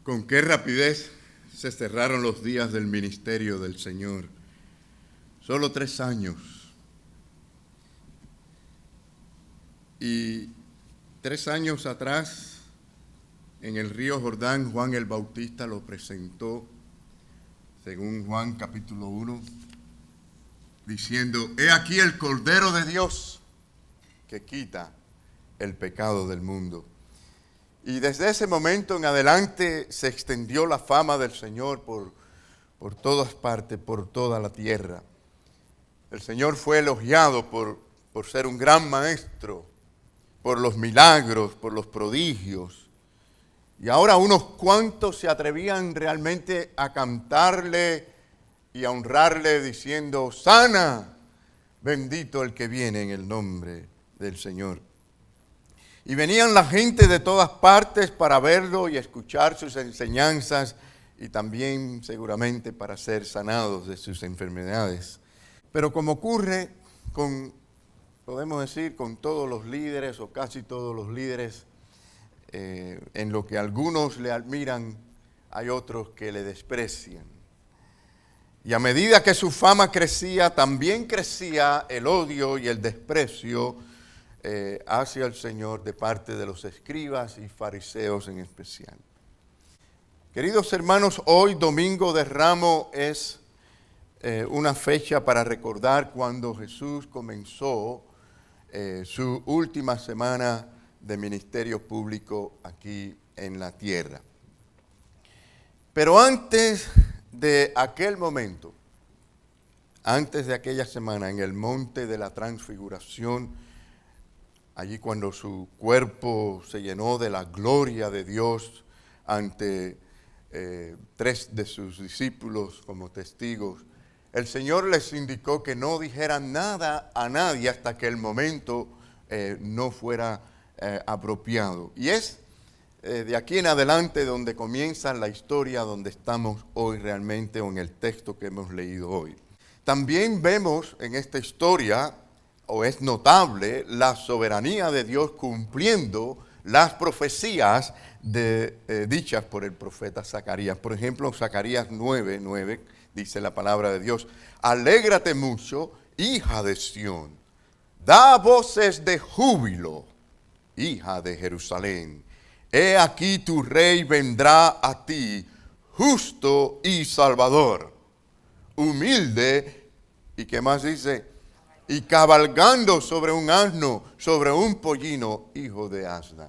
Con qué rapidez se cerraron los días del ministerio del Señor. Solo 3 años. Y 3 años atrás, en el río Jordán, Juan el Bautista lo presentó, según Juan capítulo 1, diciendo: he aquí el Cordero de Dios que quita el pecado del mundo. Y desde ese momento en adelante se extendió la fama del Señor por todas partes, por toda la tierra. El Señor fue elogiado por ser un gran maestro, por los milagros, por los prodigios. Y ahora unos cuantos se atrevían realmente a cantarle y a honrarle diciendo: sana, bendito el que viene en el nombre del Señor. Y venían la gente de todas partes para verlo y escuchar sus enseñanzas y también seguramente para ser sanados de sus enfermedades. Pero como ocurre podemos decir, con todos los líderes o casi todos los líderes, en lo que algunos le admiran, hay otros que le desprecian. Y a medida que su fama crecía, también crecía el odio y el desprecio hacia el Señor de parte de los escribas y fariseos en especial. Queridos hermanos, hoy Domingo de Ramos es una fecha para recordar cuando Jesús comenzó su última semana de ministerio público aquí en la tierra. Pero antes de aquel momento, antes de aquella semana, en el monte de la transfiguración, allí cuando su cuerpo se llenó de la gloria de Dios ante 3 de sus discípulos como testigos, el Señor les indicó que no dijeran nada a nadie hasta que el momento no fuera apropiado. Y es de aquí en adelante donde comienza la historia donde estamos hoy realmente, o en el texto que hemos leído hoy. También vemos en esta historia, o es notable, la soberanía de Dios cumpliendo las profecías dichas por el profeta Zacarías. Por ejemplo, Zacarías 9:9 dice la palabra de Dios: alégrate mucho, hija de Sión, da voces de júbilo, hija de Jerusalén. He aquí tu rey vendrá a ti, justo y salvador, humilde, y ¿qué más dice? Y cabalgando sobre un asno, sobre un pollino, hijo de asna.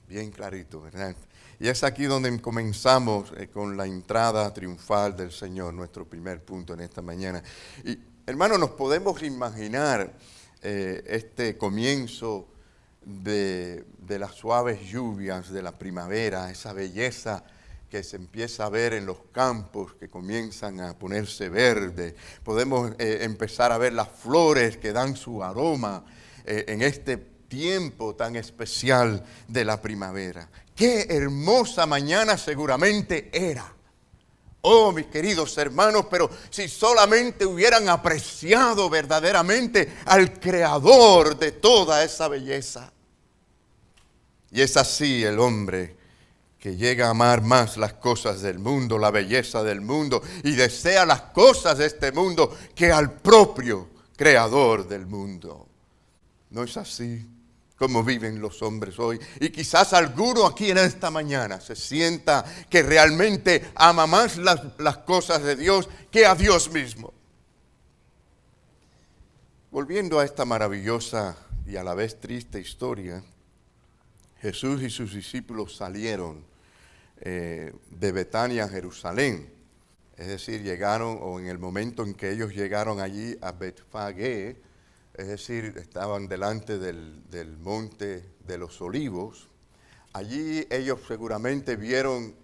Bien clarito, ¿verdad? Y es aquí donde comenzamos con la entrada triunfal del Señor, nuestro primer punto en esta mañana. Y hermanos, nos podemos imaginar este comienzo de las suaves lluvias de la primavera, esa belleza que se empieza a ver en los campos que comienzan a ponerse verde. Podemos empezar a ver las flores que dan su aroma en este tiempo tan especial de la primavera. ¡Qué hermosa mañana seguramente era! Oh, mis queridos hermanos, pero si solamente hubieran apreciado verdaderamente al Creador de toda esa belleza. Y es así el hombre que llega a amar más las cosas del mundo, la belleza del mundo, y desea las cosas de este mundo que al propio Creador del mundo. ¿No es así como viven los hombres hoy? Y quizás alguno aquí en esta mañana se sienta que realmente ama más las cosas de Dios que a Dios mismo. Volviendo a esta maravillosa y a la vez triste historia, Jesús y sus discípulos salieron de Betania a Jerusalén. Es decir, llegaron, o en el momento en que ellos llegaron allí a Betfagé, es decir, estaban delante del monte de los olivos. Allí ellos seguramente vieron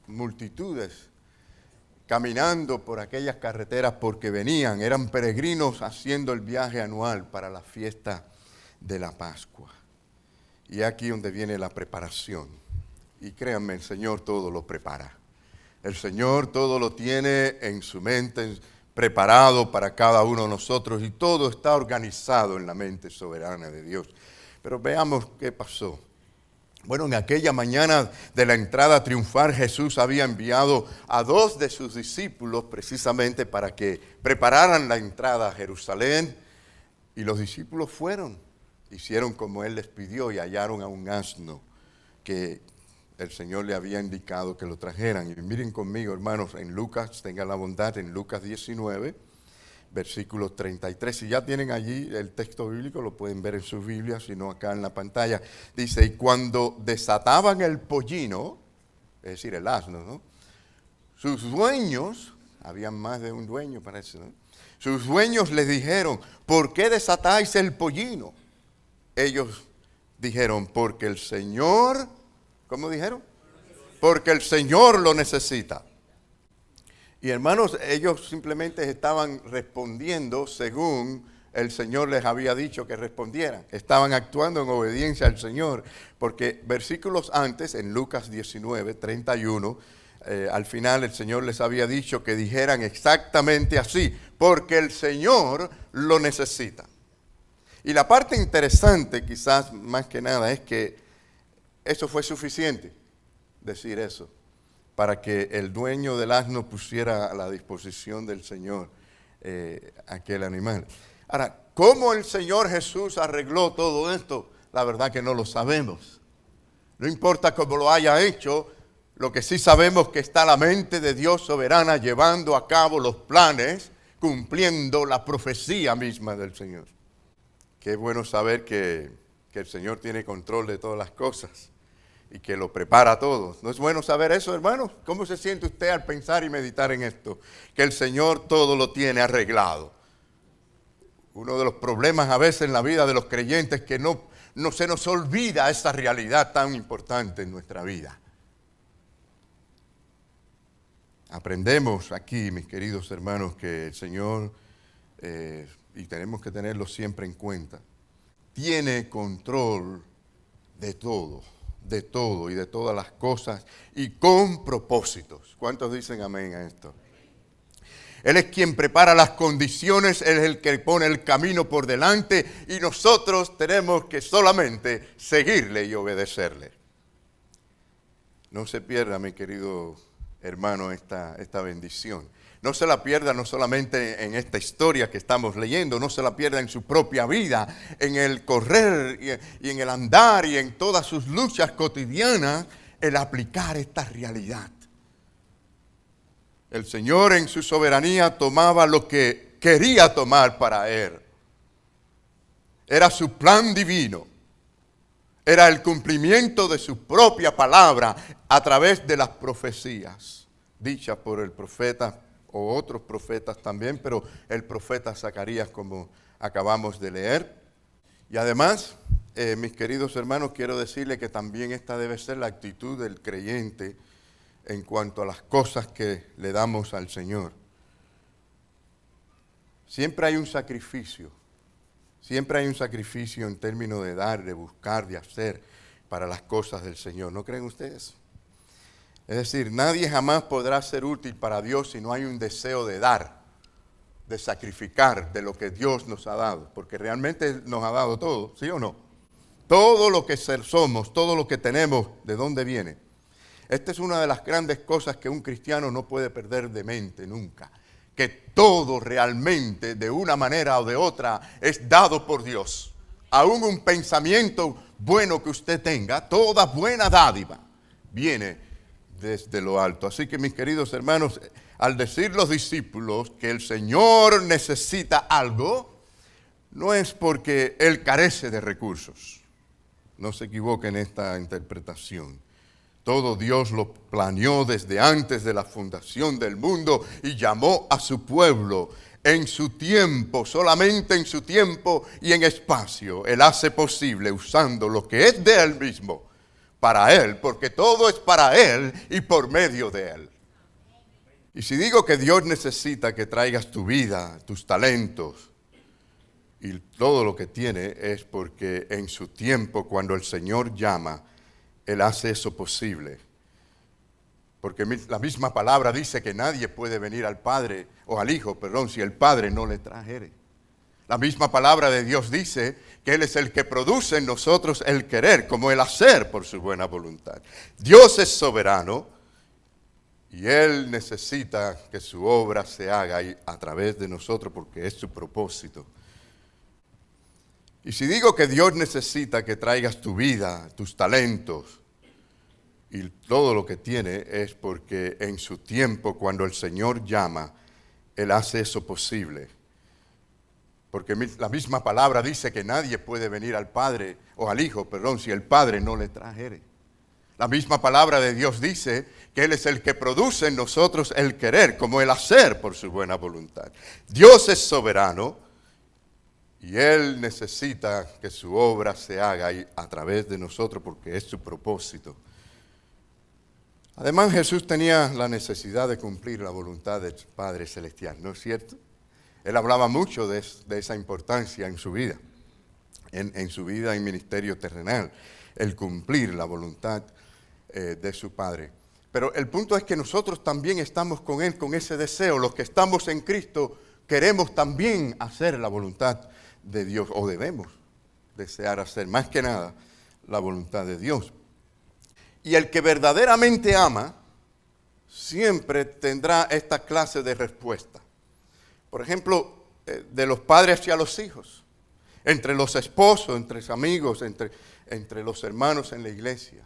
multitudes caminando por aquellas carreteras porque eran peregrinos haciendo el viaje anual para la fiesta de la Pascua. Y aquí donde viene la preparación. Y créanme, el Señor todo lo prepara. El Señor todo lo tiene en su mente, preparado para cada uno de nosotros, y todo está organizado en la mente soberana de Dios. Pero veamos qué pasó. Bueno, en aquella mañana de la entrada triunfal, Jesús había enviado a 2 de sus discípulos precisamente para que prepararan la entrada a Jerusalén. Y los discípulos fueron, hicieron como Él les pidió y hallaron a un asno que el Señor le había indicado que lo trajeran. Y miren conmigo, hermanos, en Lucas, tengan la bondad, en Lucas 19, versículo 33. Si ya tienen allí el texto bíblico, lo pueden ver en sus Biblias, si no acá en la pantalla. Dice, y cuando desataban el pollino, es decir, el asno, ¿no? Sus dueños, habían más de un dueño parece, ¿no? Sus dueños les dijeron, ¿por qué desatáis el pollino? Ellos dijeron, porque el Señor, ¿cómo dijeron? Porque el Señor lo necesita. Y hermanos, ellos simplemente estaban respondiendo según el Señor les había dicho que respondieran. Estaban actuando en obediencia al Señor, porque versículos antes, en Lucas 19, 31, al final el Señor les había dicho que dijeran exactamente así, porque el Señor lo necesita. Y la parte interesante, quizás más que nada, es que eso fue suficiente, decir eso, para que el dueño del asno pusiera a la disposición del Señor aquel animal. Ahora, ¿cómo el Señor Jesús arregló todo esto? La verdad que no lo sabemos. No importa cómo lo haya hecho, lo que sí sabemos es que está la mente de Dios soberana llevando a cabo los planes, cumpliendo la profecía misma del Señor. Qué bueno saber que el Señor tiene control de todas las cosas y que lo prepara todo. ¿No es bueno saber eso, hermanos? ¿Cómo se siente usted al pensar y meditar en esto? Que el Señor todo lo tiene arreglado. Uno de los problemas a veces en la vida de los creyentes es que no se nos olvida esa realidad tan importante en nuestra vida. Aprendemos aquí, mis queridos hermanos, que el Señor, y tenemos que tenerlo siempre en cuenta, tiene control de todo y de todas las cosas y con propósitos. ¿Cuántos dicen amén a esto? Él es quien prepara las condiciones, Él es el que pone el camino por delante y nosotros tenemos que solamente seguirle y obedecerle. No se pierda, mi querido hermano, esta bendición. No se la pierda no solamente en esta historia que estamos leyendo, no se la pierda en su propia vida, en el correr y en el andar y en todas sus luchas cotidianas, el aplicar esta realidad. El Señor en su soberanía tomaba lo que quería tomar para Él. Era su plan divino. Era el cumplimiento de su propia palabra a través de las profecías dichas por el profeta o otros profetas también, pero el profeta Zacarías, como acabamos de leer. Y además, mis queridos hermanos, quiero decirles que también esta debe ser la actitud del creyente en cuanto a las cosas que le damos al Señor. Siempre hay un sacrificio. Siempre hay un sacrificio en términos de dar, de buscar, de hacer para las cosas del Señor. ¿No creen ustedes? Es decir, nadie jamás podrá ser útil para Dios si no hay un deseo de dar, de sacrificar de lo que Dios nos ha dado. Porque realmente nos ha dado todo, ¿sí o no? Todo lo que somos, todo lo que tenemos, ¿de dónde viene? Esta es una de las grandes cosas que un cristiano no puede perder de mente nunca. Que todo realmente, de una manera o de otra, es dado por Dios. Aún un pensamiento bueno que usted tenga, toda buena dádiva, viene desde lo alto. Así que mis queridos hermanos, al decir los discípulos que el Señor necesita algo, no es porque Él carece de recursos. No se equivoquen en esta interpretación. Todo Dios lo planeó desde antes de la fundación del mundo y llamó a su pueblo en su tiempo, solamente en su tiempo y en espacio. Él hace posible usando lo que es de Él mismo, para Él, porque todo es para Él y por medio de Él. Y si digo que Dios necesita que traigas tu vida, tus talentos y todo lo que tiene, es porque en su tiempo, cuando el Señor llama, Él hace eso posible. Porque la misma palabra dice que nadie puede venir al Padre, o al Hijo, perdón, si el Padre no le trajere. La misma palabra de Dios dice que Él es el que produce en nosotros el querer, como el hacer por su buena voluntad. Dios es soberano y Él necesita que su obra se haga a través de nosotros porque es su propósito. Y si digo que Dios necesita que traigas tu vida, tus talentos y todo lo que tiene, es porque en su tiempo, cuando el Señor llama, Él hace eso posible. Porque la misma palabra dice que nadie puede venir al Padre, o al Hijo, perdón, si el Padre no le trajere. La misma palabra de Dios dice que Él es el que produce en nosotros el querer, como el hacer por su buena voluntad. Dios es soberano y Él necesita que su obra se haga a través de nosotros porque es su propósito. Además, Jesús tenía la necesidad de cumplir la voluntad del Padre Celestial, ¿no es cierto? Él hablaba mucho de esa importancia en su vida, en su vida en ministerio terrenal, el cumplir la voluntad de su Padre. Pero el punto es que nosotros también estamos con Él, con ese deseo. Los que estamos en Cristo queremos también hacer la voluntad de Dios, o debemos desear hacer más que nada la voluntad de Dios. Y el que verdaderamente ama siempre tendrá esta clase de respuesta. Por ejemplo, de los padres hacia los hijos, entre los esposos, entre los amigos, entre los hermanos en la iglesia.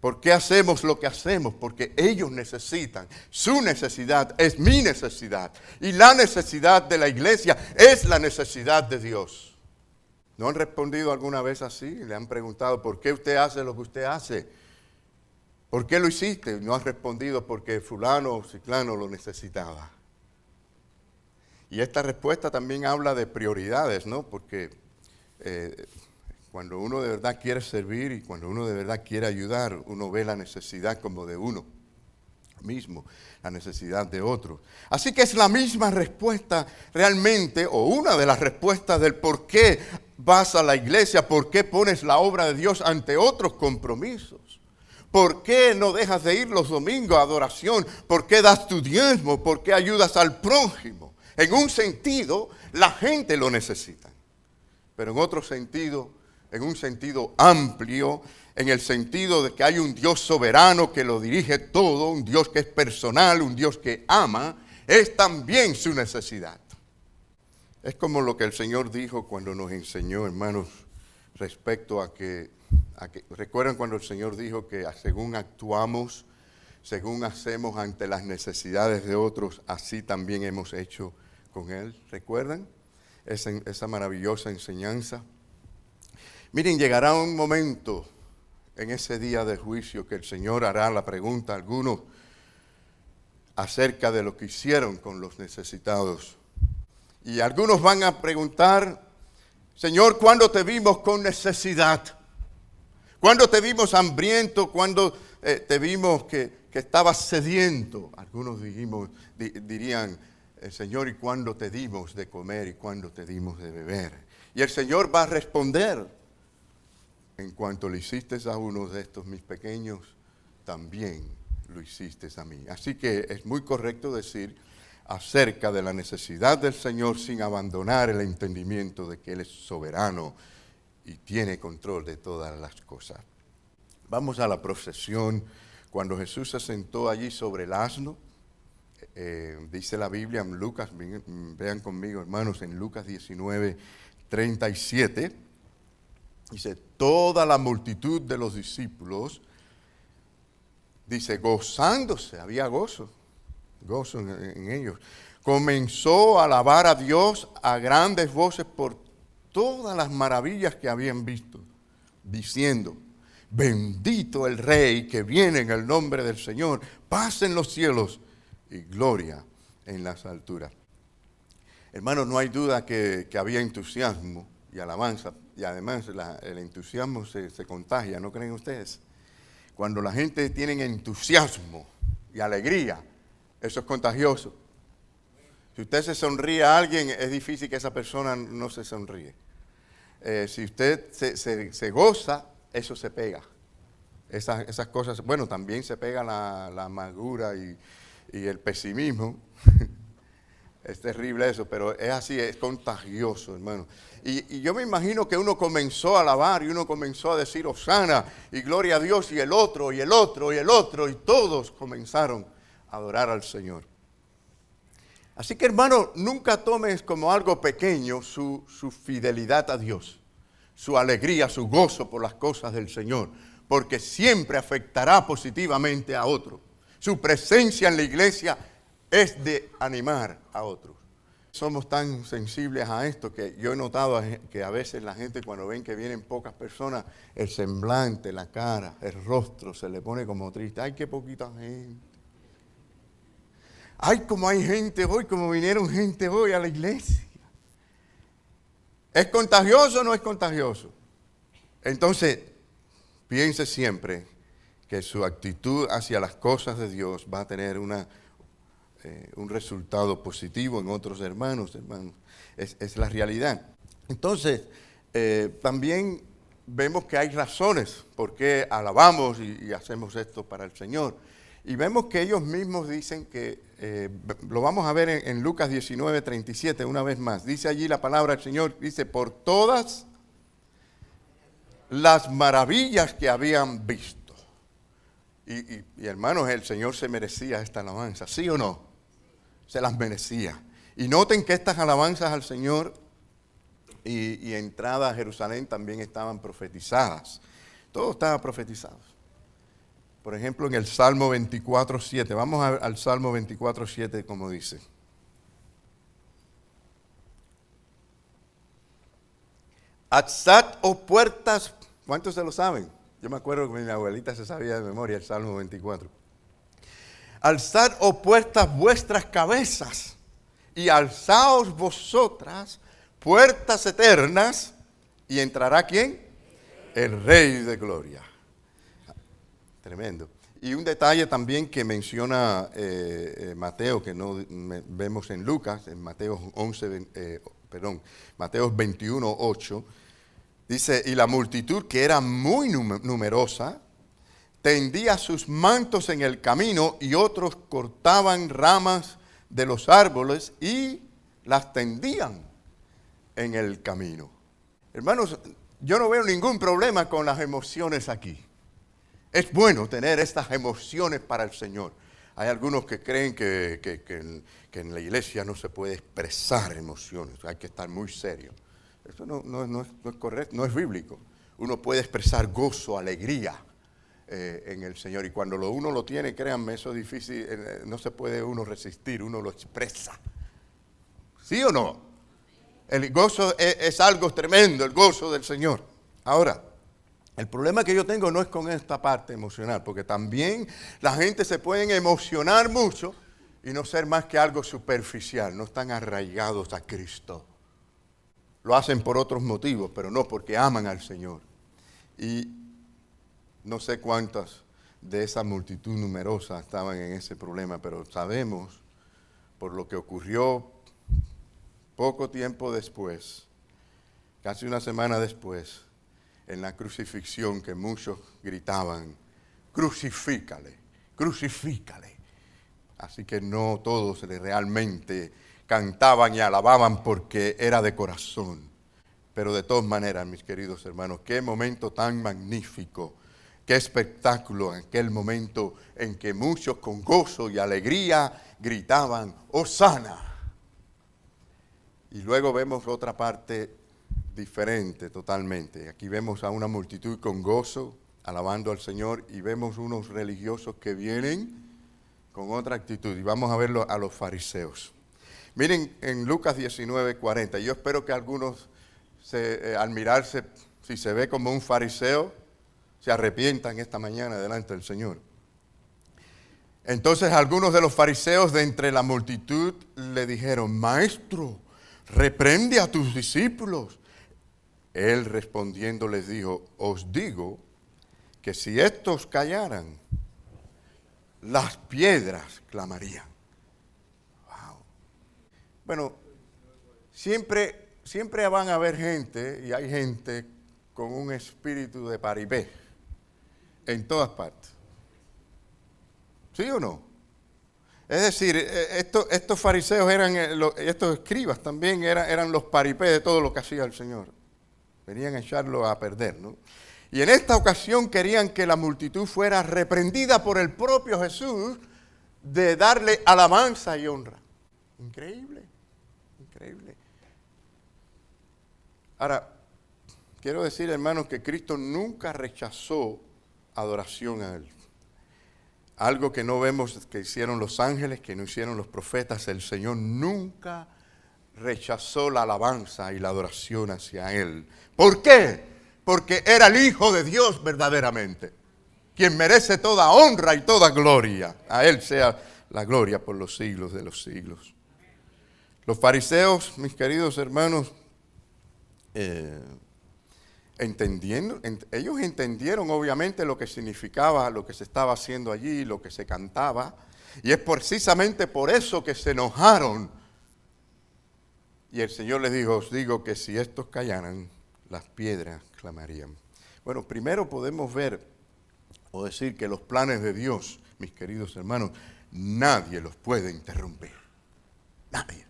¿Por qué hacemos lo que hacemos? Porque ellos necesitan. Su necesidad es mi necesidad. Y la necesidad de la iglesia es la necesidad de Dios. ¿No han respondido alguna vez así? Le han preguntado, ¿por qué usted hace lo que usted hace? ¿Por qué lo hiciste? No has respondido porque fulano o ciclano lo necesitaba. Y esta respuesta también habla de prioridades, ¿no? Porque cuando uno de verdad quiere servir y cuando uno de verdad quiere ayudar, uno ve la necesidad como de uno mismo, la necesidad de otro. Así que es la misma respuesta realmente, o una de las respuestas del por qué vas a la iglesia, por qué pones la obra de Dios ante otros compromisos. ¿Por qué no dejas de ir los domingos a adoración? ¿Por qué das tu diezmo? ¿Por qué ayudas al prójimo? En un sentido, la gente lo necesita. Pero en otro sentido, en un sentido amplio, en el sentido de que hay un Dios soberano que lo dirige todo, un Dios que es personal, un Dios que ama, es también su necesidad. Es como lo que el Señor dijo cuando nos enseñó, hermanos, respecto a que ¿recuerdan cuando el Señor dijo que según actuamos, según hacemos ante las necesidades de otros, así también hemos hecho con Él? ¿Recuerdan esa maravillosa enseñanza? Miren, llegará un momento en ese día de juicio que el Señor hará la pregunta a algunos acerca de lo que hicieron con los necesitados. Y algunos van a preguntar, Señor, ¿cuándo te vimos con necesidad? ¿Cuándo te vimos hambriento? ¿Cuándo te vimos que estabas sediento? Algunos dirían, Señor, ¿y cuándo te dimos de comer y cuándo te dimos de beber? Y el Señor va a responder, en cuanto le hiciste a uno de estos mis pequeños, también lo hiciste a mí. Así que es muy correcto decir acerca de la necesidad del Señor sin abandonar el entendimiento de que Él es soberano y tiene control de todas las cosas. Vamos a la procesión. Cuando Jesús se sentó allí sobre el asno, dice la Biblia en Lucas, vean conmigo hermanos, en Lucas 19:37, dice, toda la multitud de los discípulos, dice, gozándose, había gozo en ellos, comenzó a alabar a Dios a grandes voces por todas las maravillas que habían visto, diciendo, bendito el Rey que viene en el nombre del Señor, paz en los cielos y gloria en las alturas. Hermanos, no hay duda que había entusiasmo y alabanza, y además el entusiasmo se contagia, ¿no creen ustedes? Cuando la gente tiene entusiasmo y alegría, eso es contagioso. Si usted se sonríe a alguien, es difícil que esa persona no se sonríe. Si usted se goza, eso se pega. Esas cosas, bueno, también se pega la amargura y el pesimismo. Es terrible eso, pero es así, es contagioso, hermano. Y yo me imagino que uno comenzó a alabar y uno comenzó a decir Hosana y gloria a Dios y el otro y el otro y el otro y todos comenzaron a adorar al Señor. Así que, hermano, nunca tomes como algo pequeño su fidelidad a Dios, su alegría, su gozo por las cosas del Señor, porque siempre afectará positivamente a otro. Su presencia en la iglesia es de animar a otros. Somos tan sensibles a esto que yo he notado que a veces la gente cuando ven que vienen pocas personas, el semblante, la cara, el rostro se le pone como triste. ¡Ay, qué poquita gente! ¡Ay, como hay gente hoy, como vinieron gente hoy a la iglesia! ¿Es contagioso o no es contagioso? Entonces, piense siempre que su actitud hacia las cosas de Dios va a tener un resultado positivo en otros hermanos. Es la realidad. Entonces, también vemos que hay razones por qué alabamos y hacemos esto para el Señor. Y vemos que ellos mismos dicen que, lo vamos a ver en Lucas 19:37 una vez más. Dice allí la palabra del Señor, dice, por todas las maravillas que habían visto. Y hermanos, el Señor se merecía esta alabanza, ¿sí o no? Se las merecía. Y noten que estas alabanzas al Señor y entrada a Jerusalén también estaban profetizadas. Todo estaba profetizado. Por ejemplo, en el Salmo 24:7. Vamos al Salmo 24:7 como dice. Alzad, oh puertas, ¿cuántos se lo saben? Yo me acuerdo que mi abuelita se sabía de memoria el Salmo 24. Alzad, oh puertas, vuestras cabezas, y alzaos vosotras, puertas eternas, y entrará ¿quién? El Rey de Gloria. Tremendo. Y un detalle también que menciona Mateo, que no vemos en Lucas, en Mateo 21:8, dice, y la multitud, que era muy numerosa, tendía sus mantos en el camino y otros cortaban ramas de los árboles y las tendían en el camino. Hermanos, yo no veo ningún problema con las emociones aquí. Es bueno tener estas emociones para el Señor. Hay algunos que creen que en la iglesia no se puede expresar emociones, hay que estar muy serio. Eso no es correcto, no es bíblico. Uno puede expresar gozo, alegría en el Señor. Y cuando uno lo tiene, créanme, eso es difícil, no se puede uno resistir, uno lo expresa. ¿Sí o no? El gozo es algo tremendo, el gozo del Señor. Ahora, el problema que yo tengo no es con esta parte emocional, porque también la gente se puede emocionar mucho y no ser más que algo superficial, no están arraigados a Cristo. Lo hacen por otros motivos, pero no porque aman al Señor. Y no sé cuántas de esa multitud numerosa estaban en ese problema, pero sabemos por lo que ocurrió poco tiempo después, casi una semana después, en la crucifixión, que muchos gritaban, crucifícale, crucifícale. Así que no todos realmente cantaban y alababan porque era de corazón. Pero de todas maneras, mis queridos hermanos, qué momento tan magnífico, qué espectáculo aquel momento en que muchos con gozo y alegría gritaban, ¡Hosana! Y luego vemos otra parte diferente totalmente. Aquí vemos a una multitud con gozo, alabando al Señor, y vemos unos religiosos que vienen con otra actitud. Y vamos a verlo a los fariseos. Miren en Lucas 19:40. Yo espero que algunos, al mirarse, si se ve como un fariseo, se arrepientan esta mañana delante del Señor. Entonces algunos de los fariseos de entre la multitud le dijeron, Maestro, reprende a tus discípulos. Él respondiendo les dijo, os digo que si estos callaran, las piedras clamarían. Wow. Bueno, siempre van a haber gente, y hay gente con un espíritu de paribé en todas partes. ¿Sí o no? Es decir, estos fariseos eran, estos escribas también eran los paripés de todo lo que hacía el Señor. Venían a echarlo a perder, ¿no? Y en esta ocasión querían que la multitud fuera reprendida por el propio Jesús de darle alabanza y honra. Increíble, increíble. Ahora, quiero decir, hermanos, que Cristo nunca rechazó adoración a Él. Algo que no vemos que hicieron los ángeles, que no hicieron los profetas. El Señor nunca rechazó la alabanza y la adoración hacia Él. ¿Por qué? Porque era el Hijo de Dios verdaderamente, quien merece toda honra y toda gloria. A Él sea la gloria por los siglos de los siglos. Los fariseos, mis queridos hermanos, ellos entendieron obviamente lo que significaba, lo que se estaba haciendo allí, lo que se cantaba, y es precisamente por eso que se enojaron. Y el Señor les dijo, os digo que si estos callaran, las piedras clamarían. Bueno, primero podemos ver o decir que los planes de Dios, mis queridos hermanos, nadie los puede interrumpir. Nadie.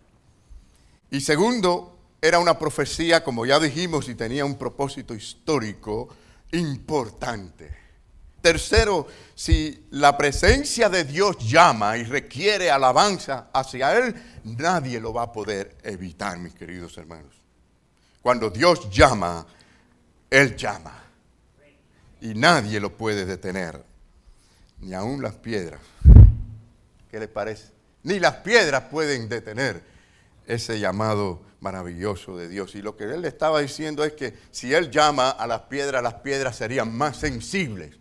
Y segundo, era una profecía, como ya dijimos, y tenía un propósito histórico importante. Tercero, si la presencia de Dios llama y requiere alabanza hacia Él, nadie lo va a poder evitar, mis queridos hermanos. Cuando Dios llama, Él llama. Y nadie lo puede detener. Ni aun las piedras. ¿Qué les parece? Ni las piedras pueden detener ese llamado maravilloso de Dios. Y lo que Él le estaba diciendo es que si Él llama a las piedras serían más sensibles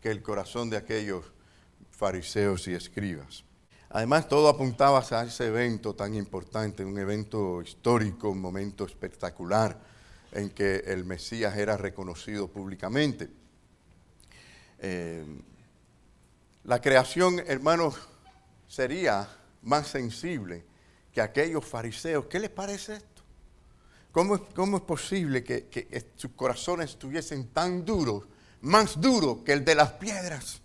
que el corazón de aquellos fariseos y escribas. Además, todo apuntaba a ese evento tan importante, un evento histórico, un momento espectacular en que el Mesías era reconocido públicamente. La creación, hermanos, sería más sensible que aquellos fariseos. ¿Qué les parece esto? ¿Cómo es posible que sus corazones estuviesen tan duros, más duros que el de las piedras?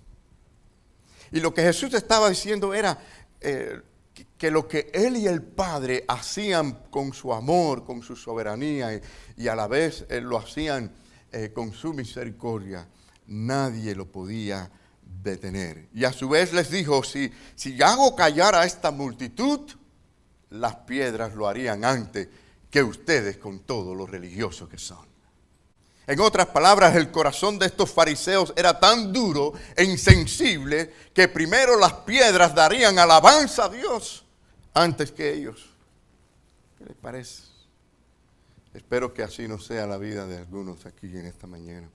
Y lo que Jesús estaba diciendo era que lo que Él y el Padre hacían con su amor, con su soberanía y a la vez lo hacían con su misericordia, nadie lo podía detener. Y a su vez les dijo, si hago callar a esta multitud, las piedras lo harían antes que ustedes con todo lo religiosos que son. En otras palabras, el corazón de estos fariseos era tan duro e insensible que primero las piedras darían alabanza a Dios antes que ellos. ¿Qué les parece? Espero que así no sea la vida de algunos aquí en esta mañana.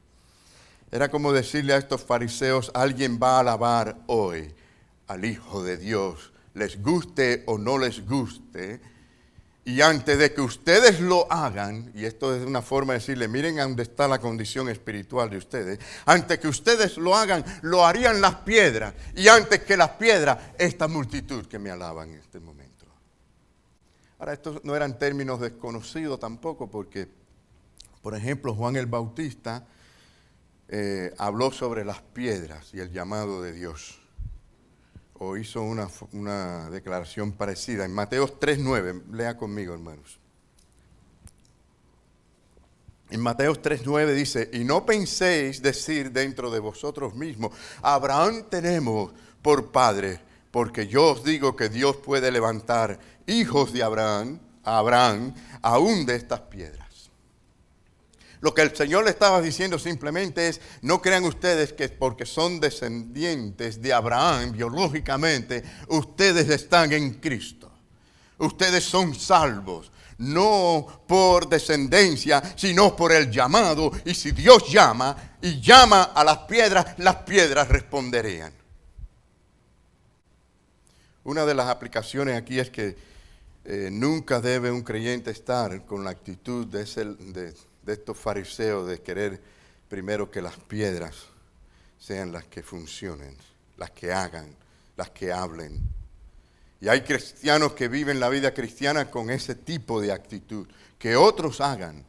Era como decirle a estos fariseos, alguien va a alabar hoy al Hijo de Dios, les guste o no les guste, y antes de que ustedes lo hagan, y esto es una forma de decirle, miren a dónde está la condición espiritual de ustedes, antes que ustedes lo hagan, lo harían las piedras, y antes que las piedras, esta multitud que me alaba en este momento. Ahora, estos no eran términos desconocidos tampoco, porque, por ejemplo, Juan el Bautista habló sobre las piedras y el llamado de Dios. O hizo una declaración parecida. En Mateo 3:9, lea conmigo, hermanos. En Mateo 3:9 dice, y no penséis decir dentro de vosotros mismos, Abraham tenemos por padre, porque yo os digo que Dios puede levantar hijos de Abraham, aún de estas piedras. Lo que el Señor le estaba diciendo simplemente es, no crean ustedes que porque son descendientes de Abraham biológicamente, ustedes están en Cristo. Ustedes son salvos, no por descendencia, sino por el llamado. Y si Dios llama y llama a las piedras responderían. Una de las aplicaciones aquí es que nunca debe un creyente estar con la actitud de estos fariseos de querer primero que las piedras sean las que funcionen, las que hagan, las que hablen. Y hay cristianos que viven la vida cristiana con ese tipo de actitud. Que otros hagan,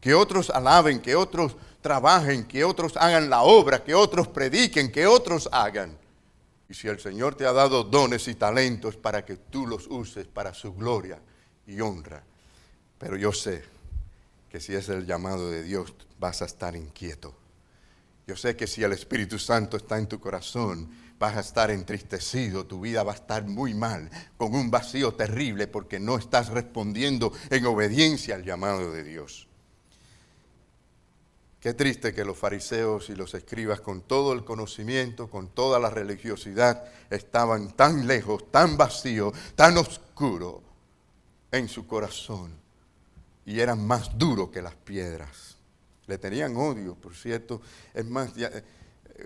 que otros alaben, que otros trabajen, que otros hagan la obra, que otros prediquen, que otros hagan. Y si el Señor te ha dado dones y talentos para que tú los uses para su gloria y honra. Pero yo sé que si es el llamado de Dios vas a estar inquieto. Yo sé que si el Espíritu Santo está en tu corazón, vas a estar entristecido, tu vida va a estar muy mal, con un vacío terrible porque no estás respondiendo en obediencia al llamado de Dios. Qué triste que los fariseos y los escribas, con todo el conocimiento, con toda la religiosidad, estaban tan lejos, tan vacíos, tan oscuros en su corazón y eran más duros que las piedras. Le tenían odio, por cierto. Es más,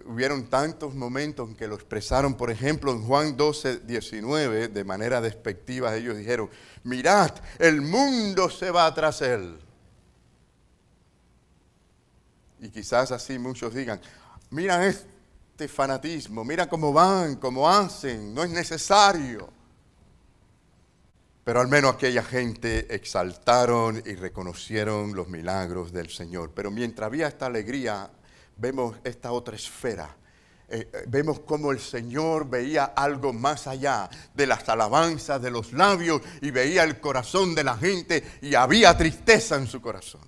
hubieron tantos momentos en que lo expresaron. Por ejemplo, en Juan 12:19, de manera despectiva, ellos dijeron: mirad, el mundo se va tras él. Y quizás así muchos digan: mira este fanatismo, mira cómo van, cómo hacen, no es necesario. Pero al menos aquella gente exaltaron y reconocieron los milagros del Señor. Pero mientras había esta alegría, vemos esta otra esfera. Vemos cómo el Señor veía algo más allá de las alabanzas de los labios y veía el corazón de la gente y había tristeza en su corazón.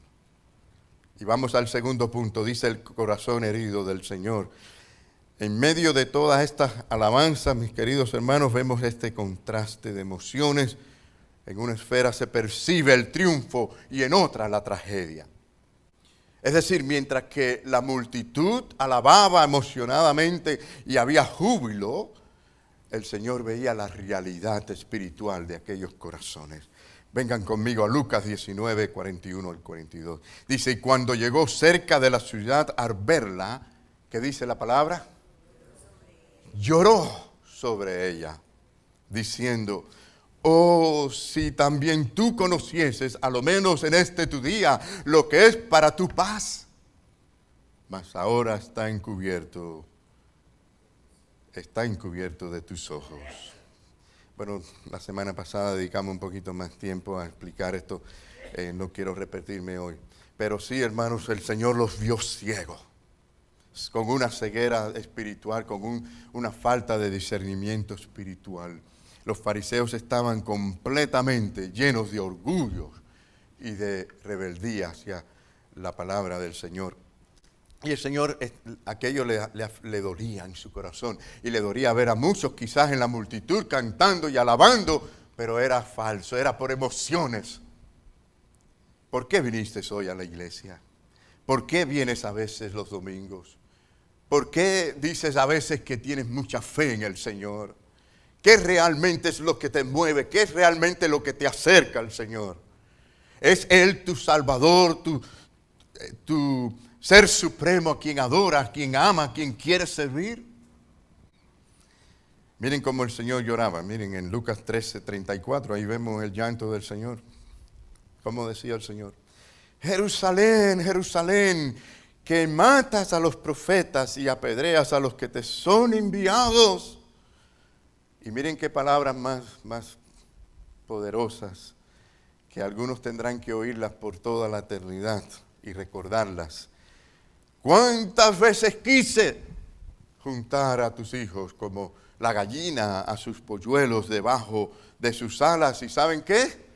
Y vamos al segundo punto, dice el corazón herido del Señor. En medio de todas estas alabanzas, mis queridos hermanos, vemos este contraste de emociones. En una esfera se percibe el triunfo y en otra la tragedia. Es decir, mientras que la multitud alababa emocionadamente y había júbilo, el Señor veía la realidad espiritual de aquellos corazones. Vengan conmigo a Lucas 19, 41 al 42. Dice: y cuando llegó cerca de la ciudad al verla, ¿qué dice la palabra? Lloró sobre ella, diciendo: oh, si también tú conocieses, a lo menos en este tu día, lo que es para tu paz. Mas ahora está encubierto de tus ojos. Bueno, la semana pasada dedicamos un poquito más tiempo a explicar esto. No quiero repetirme hoy. Pero sí, hermanos, el Señor los vio ciegos, con una ceguera espiritual, con una falta de discernimiento espiritual. Los fariseos estaban completamente llenos de orgullo y de rebeldía hacia la palabra del Señor. Y el Señor, aquello le dolía en su corazón. Y le dolía ver a muchos quizás en la multitud cantando y alabando, pero era falso, era por emociones. ¿Por qué viniste hoy a la iglesia? ¿Por qué vienes a veces los domingos? ¿Por qué dices a veces que tienes mucha fe en el Señor? ¿Qué realmente es lo que te mueve? ¿Qué es realmente lo que te acerca al Señor? ¿Es Él tu Salvador, tu Ser supremo, a quien adoras, a quien ama, a quien quieres servir? Miren cómo el Señor lloraba. Miren en Lucas 13:34, ahí vemos el llanto del Señor. ¿Cómo decía el Señor? Jerusalén, Jerusalén, que matas a los profetas y apedreas a los que te son enviados. Y miren qué palabras más poderosas, que algunos tendrán que oírlas por toda la eternidad y recordarlas. ¿Cuántas veces quise juntar a tus hijos como la gallina a sus polluelos debajo de sus alas? ¿Y saben qué?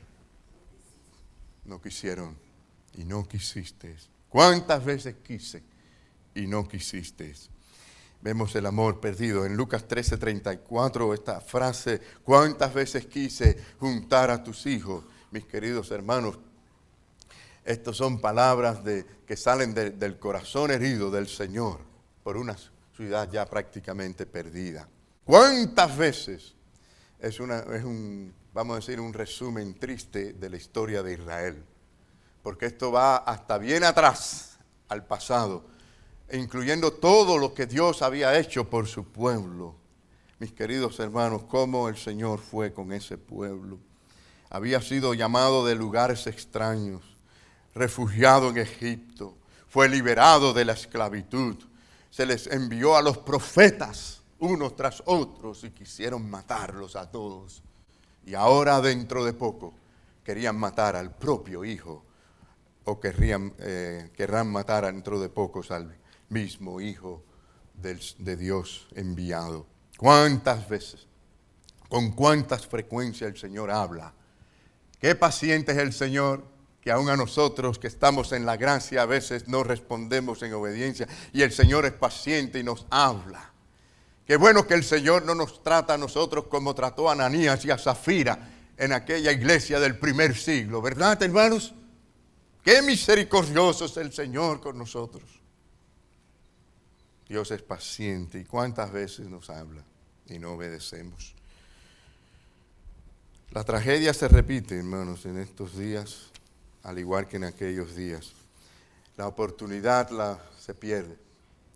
No quisieron y no quisiste. ¿Cuántas veces quise y no quisiste? Vemos el amor perdido. En Lucas 13:34, esta frase: ¿cuántas veces quise juntar a tus hijos? Mis queridos hermanos, estas son palabras que salen del corazón herido del Señor por una ciudad ya prácticamente perdida. ¿Cuántas veces? Vamos a decir, un resumen triste de la historia de Israel. Porque esto va hasta bien atrás, al pasado, incluyendo todo lo que Dios había hecho por su pueblo. Mis queridos hermanos, cómo el Señor fue con ese pueblo. Había sido llamado de lugares extraños, refugiado en Egipto, fue liberado de la esclavitud. Se les envió a los profetas, unos tras otros, y quisieron matarlos a todos. Y ahora, dentro de poco, querían matar al propio Hijo, o querrán matar dentro de pocos al mismo Hijo de Dios enviado. ¿Cuántas veces, con cuántas frecuencias el Señor habla? Qué paciente es el Señor, que aún a nosotros que estamos en la gracia a veces no respondemos en obediencia, y el Señor es paciente y nos habla. Qué bueno que el Señor no nos trata a nosotros como trató a Ananías y a Zafira en aquella iglesia del primer siglo, ¿verdad, hermanos? Qué misericordioso es el Señor con nosotros. Dios es paciente, y cuántas veces nos habla y no obedecemos. La tragedia se repite, hermanos, en estos días, al igual que en aquellos días. La oportunidad se pierde.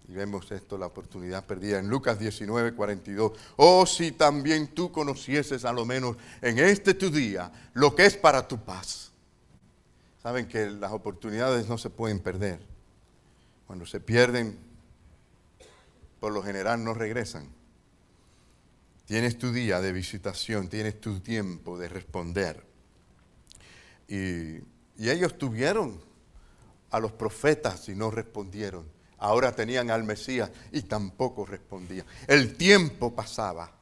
Y vemos esto, la oportunidad perdida en Lucas 19:42. Oh, si también tú conocieses a lo menos en este tu día lo que es para tu paz. Saben que las oportunidades no se pueden perder. Cuando se pierden, por lo general no regresan. Tienes tu día de visitación, tienes tu tiempo de responder. Y ellos tuvieron a los profetas y no respondieron. Ahora tenían al Mesías y tampoco respondían. El tiempo pasaba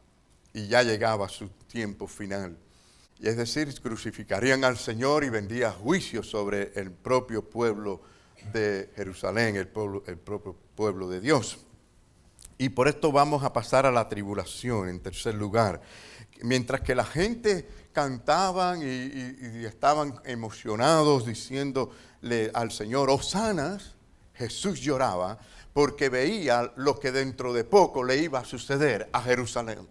y ya llegaba su tiempo final. Y es decir, crucificarían al Señor y vendría juicio sobre el propio pueblo de Jerusalén, el propio pueblo de Dios. Y por esto vamos a pasar a la tribulación en tercer lugar. Mientras que la gente cantaban y estaban emocionados diciéndole al Señor, hosanas, Jesús lloraba porque veía lo que dentro de poco le iba a suceder a Jerusalén.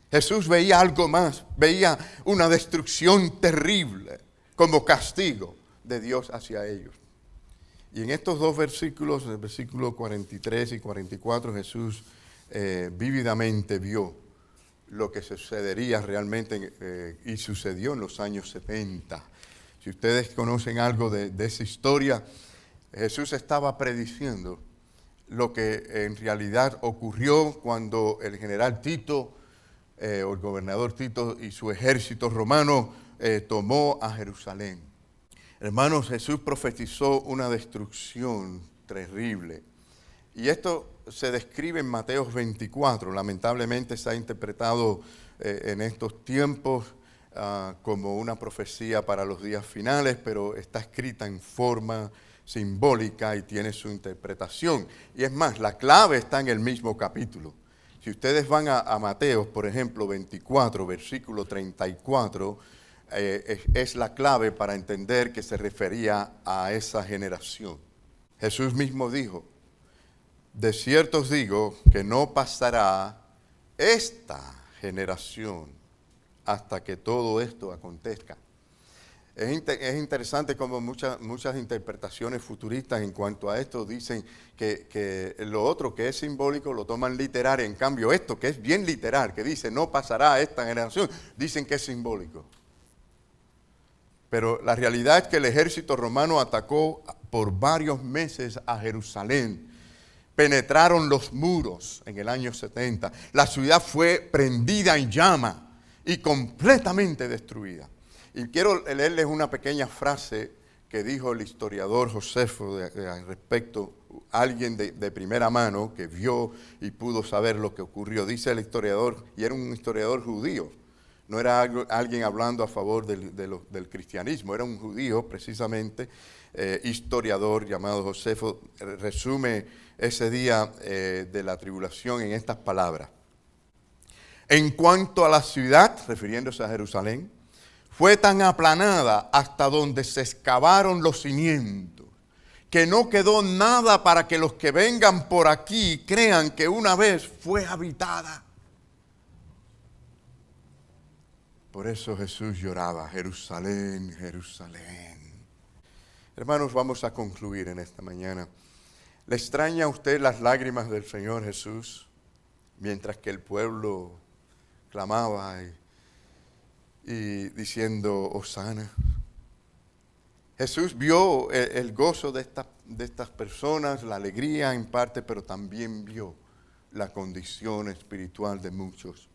Jesús veía algo más, veía una destrucción terrible como castigo de Dios hacia ellos. Y en estos dos versículos, el versículo 43 y 44, Jesús vívidamente vio lo que sucedería realmente y sucedió en los años 70. Si ustedes conocen algo de esa historia, Jesús estaba prediciendo lo que en realidad ocurrió cuando el general Tito, o el gobernador Tito y su ejército romano tomó a Jerusalén. Hermanos, Jesús profetizó una destrucción terrible. Y esto se describe en Mateo 24. Lamentablemente se ha interpretado en estos tiempos como una profecía para los días finales, pero está escrita en forma simbólica y tiene su interpretación. Y es más, la clave está en el mismo capítulo. Si ustedes van a Mateo, por ejemplo, 24, versículo 34, es la clave para entender que se refería a esa generación. Jesús mismo dijo, de cierto os digo que no pasará esta generación hasta que todo esto acontezca. Es interesante como muchas interpretaciones futuristas en cuanto a esto dicen que lo otro que es simbólico lo toman literal. En cambio esto que es bien literal, que dice no pasará esta generación, dicen que es simbólico. Pero la realidad es que el ejército romano atacó por varios meses a Jerusalén. Penetraron los muros en el año 70. La ciudad fue prendida en llama y completamente destruida. Y quiero leerles una pequeña frase que dijo el historiador Josefo al respecto, alguien de primera mano que vio y pudo saber lo que ocurrió. Dice el historiador, y era un historiador judío, no era alguien hablando a favor del cristianismo, era un judío precisamente, historiador llamado Josefo, resume ese día de la tribulación en estas palabras. En cuanto a la ciudad, refiriéndose a Jerusalén, fue tan aplanada hasta donde se excavaron los cimientos, que no quedó nada para que los que vengan por aquí crean que una vez fue habitada. Por eso Jesús lloraba, Jerusalén, Jerusalén. Hermanos, vamos a concluir en esta mañana. ¿Le extraña a usted las lágrimas del Señor Jesús mientras que el pueblo clamaba y diciendo hosana? Jesús vio el gozo de estas personas, la alegría en parte, pero también vio la condición espiritual de muchos.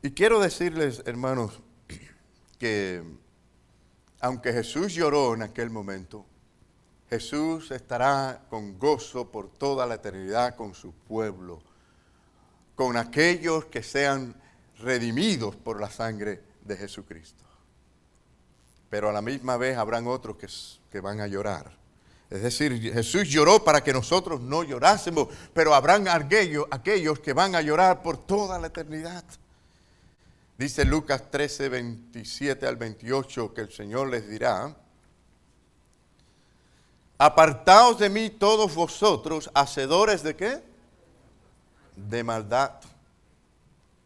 Y quiero decirles, hermanos, que aunque Jesús lloró en aquel momento, Jesús estará con gozo por toda la eternidad con su pueblo, con aquellos que sean redimidos por la sangre de Jesucristo. Pero a la misma vez habrán otros que van a llorar. Es decir, Jesús lloró para que nosotros no llorásemos, pero habrán aquellos que van a llorar por toda la eternidad. Dice Lucas 13, 27 al 28, que el Señor les dirá: apartaos de mí todos vosotros, hacedores ¿de qué? De maldad.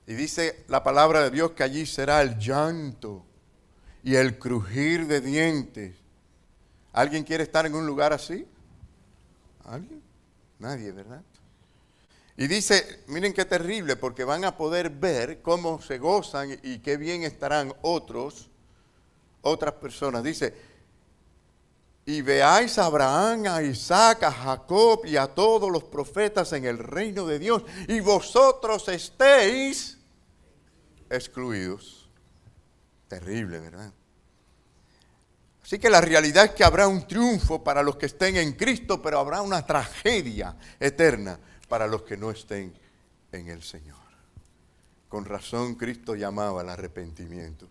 Y dice la palabra de Dios que allí será el llanto y el crujir de dientes. ¿Alguien quiere estar en un lugar así? ¿Alguien? Nadie, ¿verdad? Y dice, miren qué terrible, porque van a poder ver cómo se gozan y qué bien estarán otras personas. Dice, y veáis a Abraham, a Isaac, a Jacob y a todos los profetas en el reino de Dios, y vosotros estéis excluidos. Terrible, ¿verdad? Así que la realidad es que habrá un triunfo para los que estén en Cristo, pero habrá una tragedia eterna para los que no estén en el Señor. Con razón Cristo llamaba al arrepentimiento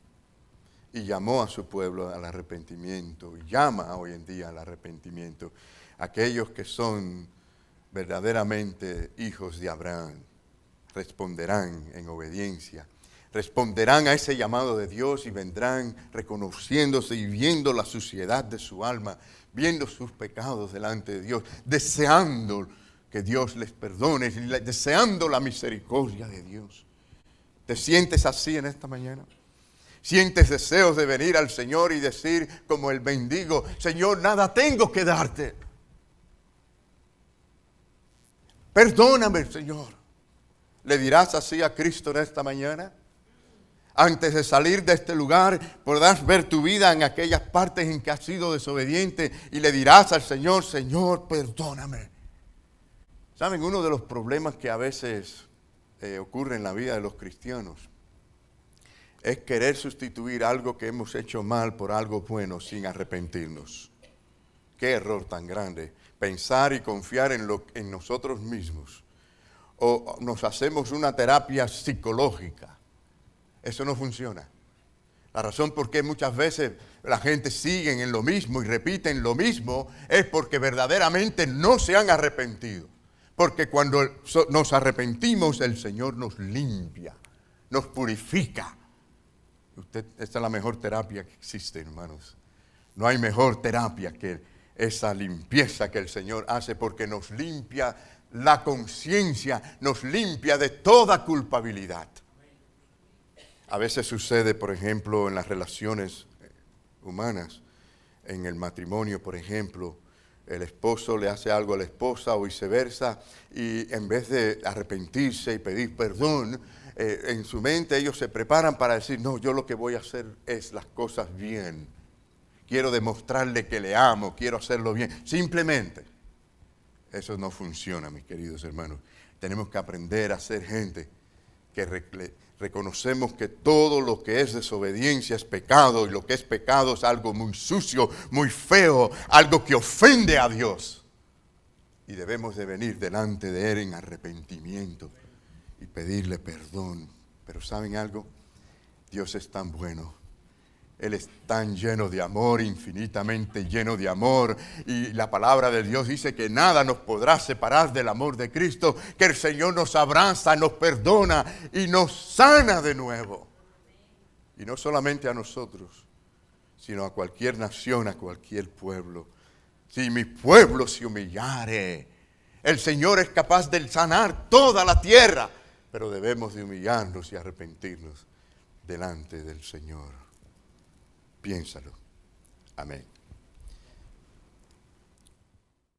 y llamó a su pueblo al arrepentimiento y llama hoy en día al arrepentimiento. Aquellos que son verdaderamente hijos de Abraham responderán en obediencia. Responderán a ese llamado de Dios y vendrán reconociéndose y viendo la suciedad de su alma, viendo sus pecados delante de Dios, deseando que Dios les perdone, deseando la misericordia de Dios. ¿Te sientes así en esta mañana? ¿Sientes deseos de venir al Señor y decir como el mendigo, Señor, nada tengo que darte? Perdóname, Señor. ¿Le dirás así a Cristo en esta mañana? Antes de salir de este lugar, podrás ver tu vida en aquellas partes en que has sido desobediente y le dirás al Señor, Señor, perdóname. ¿Saben? Uno de los problemas que a veces ocurre en la vida de los cristianos es querer sustituir algo que hemos hecho mal por algo bueno sin arrepentirnos. Qué error tan grande, pensar y confiar en nosotros mismos. O nos hacemos una terapia psicológica. Eso no funciona. La razón por qué muchas veces la gente sigue en lo mismo y repiten lo mismo es porque verdaderamente no se han arrepentido. Porque cuando nos arrepentimos, el Señor nos limpia, nos purifica. Esta es la mejor terapia que existe, hermanos. No hay mejor terapia que esa limpieza que el Señor hace, porque nos limpia la conciencia, nos limpia de toda culpabilidad. A veces sucede, por ejemplo, en las relaciones humanas, en el matrimonio, por ejemplo, el esposo le hace algo a la esposa o viceversa, y en vez de arrepentirse y pedir perdón, en su mente ellos se preparan para decir, no, yo lo que voy a hacer es las cosas bien. Quiero demostrarle que le amo, quiero hacerlo bien. Simplemente, eso no funciona, mis queridos hermanos. Tenemos que aprender a ser gente que reconocemos que todo lo que es desobediencia es pecado, y lo que es pecado es algo muy sucio, muy feo, algo que ofende a Dios. Y debemos de venir delante de Él en arrepentimiento y pedirle perdón. Pero ¿saben algo? Dios es tan bueno. Él es tan lleno de amor, infinitamente lleno de amor. Y la palabra de Dios dice que nada nos podrá separar del amor de Cristo, que el Señor nos abraza, nos perdona y nos sana de nuevo. Y no solamente a nosotros, sino a cualquier nación, a cualquier pueblo. Si mi pueblo se humillare, el Señor es capaz de sanar toda la tierra, pero debemos de humillarnos y arrepentirnos delante del Señor. Piénsalo. Amén.